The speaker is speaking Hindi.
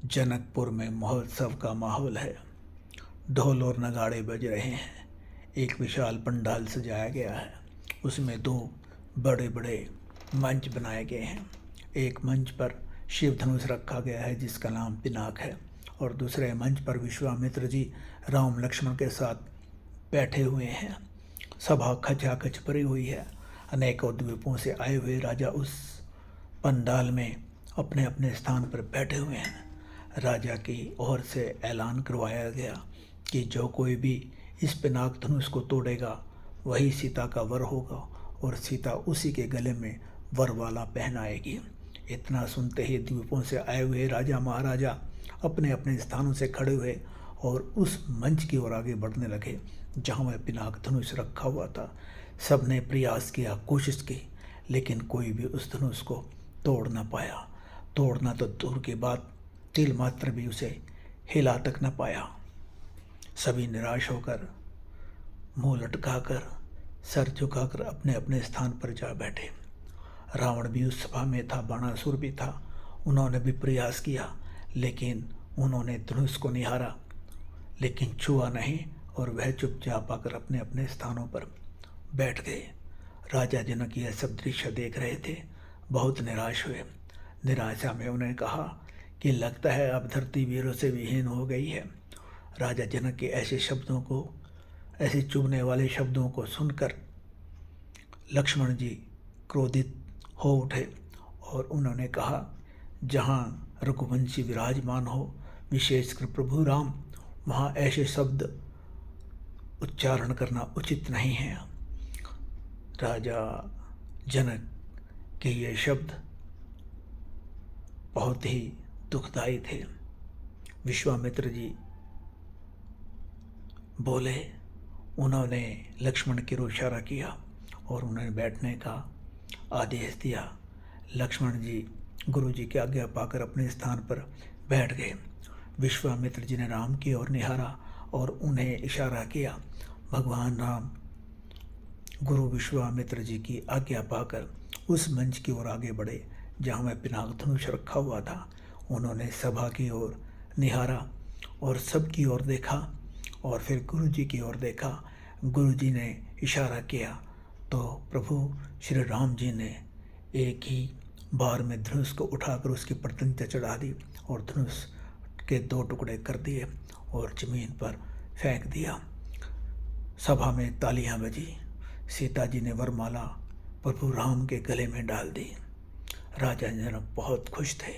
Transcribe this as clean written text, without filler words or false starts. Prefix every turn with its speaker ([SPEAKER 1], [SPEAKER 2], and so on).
[SPEAKER 1] जनकपुर में महोत्सव का माहौल है। ढोल और नगाड़े बज रहे हैं। एक विशाल पंडाल सजाया गया है। उसमें दो बड़े बड़े मंच बनाए गए हैं। एक मंच पर शिव धनुष रखा गया है जिसका नाम पिनाक है, और दूसरे मंच पर विश्वामित्र जी राम लक्ष्मण के साथ बैठे हुए हैं। सभा खचाखच भरी हुई है। अनेकों द्वीपों से आए हुए राजा उस पंडाल में अपने अपने स्थान पर बैठे हुए हैं। राजा की ओर से ऐलान करवाया गया कि जो कोई भी इस पिनाक धनुष को तोड़ेगा वही सीता का वर होगा, और सीता उसी के गले में वरवाला पहनाएगी। इतना सुनते ही द्वीपों से आए हुए राजा महाराजा अपने अपने स्थानों से खड़े हुए और उस मंच की ओर आगे बढ़ने लगे जहाँ वह पिनाक धनुष रखा हुआ था। सबने प्रयास किया, कोशिश की, लेकिन कोई भी उस धनुष को तोड़ न पाया। तोड़ना तो दूर की बात, तिल मात्र भी उसे हिला तक न पाया। सभी निराश होकर, मुंह लटकाकर, सर झुकाकर अपने अपने स्थान पर जा बैठे। रावण भी उस सभा में था, बाणासुर भी था। उन्होंने भी प्रयास किया, लेकिन उन्होंने धनुष को निहारा लेकिन छुआ नहीं, और वह चुपचाप आकर अपने अपने स्थानों पर बैठ गए। राजा जनक यह सब दृश्य देख रहे थे, बहुत निराश हुए। निराशा में उन्हें कहा कि लगता है अब धरती वीरों से विहीन हो गई है। राजा जनक के ऐसे शब्दों को, ऐसे चुभने वाले शब्दों को सुनकर लक्ष्मण जी क्रोधित हो उठे और उन्होंने कहा, जहाँ रघुवंशी विराजमान हो, विशेषकर प्रभु राम, वहाँ ऐसे शब्द उच्चारण करना उचित नहीं है। राजा जनक के ये शब्द बहुत ही दुखदायी थे। विश्वामित्र जी बोले, उन्होंने लक्ष्मण की ओर इशारा किया और उन्होंने बैठने का आदेश दिया। लक्ष्मण जी गुरु जी की आज्ञा पाकर अपने स्थान पर बैठ गए। विश्वामित्र जी ने राम की ओर निहारा और उन्हें इशारा किया। भगवान राम गुरु विश्वामित्र जी की आज्ञा पाकर उस मंच की ओर आगे बढ़े जहाँ वह पिनाक धनुष रखा हुआ था। उन्होंने सभा की ओर निहारा और सबकी ओर देखा और फिर गुरु जी की ओर देखा। गुरु जी ने इशारा किया तो प्रभु श्री राम जी ने एक ही बार में धनुष को उठाकर उसकी प्रत्यंता चढ़ा दी और धनुष के दो टुकड़े कर दिए और जमीन पर फेंक दिया। सभा में तालियां बजी। सीता जी ने वरमाला प्रभु राम के गले में डाल दी। राजा जनक बहुत खुश थे।